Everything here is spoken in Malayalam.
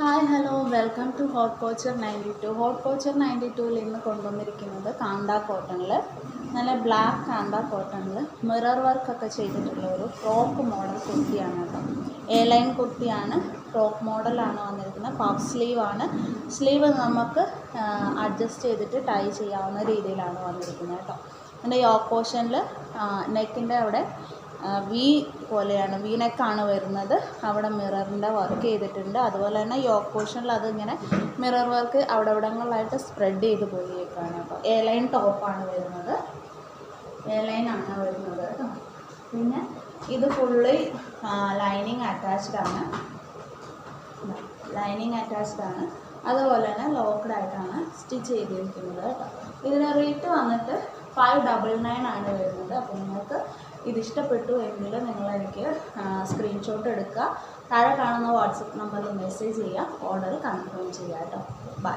Hi hello welcome to hot couture 92. Hot couture 92ൽ ഇന്ന് കൊണ്ടുവന്നിരിക്കുന്നത് കാന്ത കോട്ടണിൽ നല്ല ബ്ലാക്ക് കാന്ത കോട്ടണിൽ മിറർ വർക്കൊക്കെ ചെയ്തിട്ടുള്ള ഒരു ഫ്രോക്ക് മോഡൽ കുർത്തിയാണ് കേട്ടോ. എ ലൈൻ കുർത്തിയാണ്, ഫ്രോക്ക് മോഡലാണ് വന്നിരിക്കുന്നത്. പഫ് സ്ലീവാണ്. സ്ലീവ് നമുക്ക് അഡ്ജസ്റ്റ് ചെയ്തിട്ട് ടൈ ചെയ്യാവുന്ന രീതിയിലാണ് വന്നിരിക്കുന്നത് കേട്ടോ. അതിൻ്റെ യോക്ക് പോർഷനിൽ നെക്കിൻ്റെ അവിടെ വി പോലെയാണ്, വി നെക്കാണ് വരുന്നത്. അവിടെ മിററിൻ്റെ വർക്ക് ചെയ്തിട്ടുണ്ട്. അതുപോലെ തന്നെ യോക്ക് പോർഷനിൽ അതിങ്ങനെ മിറർ വർക്ക് അവിടെ ഇവിടങ്ങളിലായിട്ട് സ്പ്രെഡ് ചെയ്ത് പോയേക്കാണ് കേട്ടോ. എ ലൈൻ ടോപ്പാണ് വരുന്നത്, എ ലൈനാണ് വരുന്നത് കേട്ടോ. പിന്നെ ഇത് ഫുള്ളി ലൈനിങ് അറ്റാച്ച്ഡ് ആണ്, ലൈനിങ് അറ്റാച്ച്ഡ് ആണ്. അതുപോലെ തന്നെ ലോക്ക്ഡ് ആയിട്ടാണ് സ്റ്റിച്ച് ചെയ്തിരിക്കുന്നത് കേട്ടോ. ഇതിൻ്റെ റേറ്റ് വന്നിട്ട് 599 ആണ് വരുന്നത്. അപ്പോൾ നിങ്ങൾക്ക് ഇതിഷ്ടപ്പെട്ടു എങ്കിൽ നിങ്ങളെനിക്ക് സ്ക്രീൻഷോട്ട് എടുക്കുക, താഴെ കാണുന്ന വാട്സപ്പ് നമ്പറിൽ മെസ്സേജ് ചെയ്യുക, ഓർഡർ കൺഫേം ചെയ്യുക കേട്ടോ. ബൈ.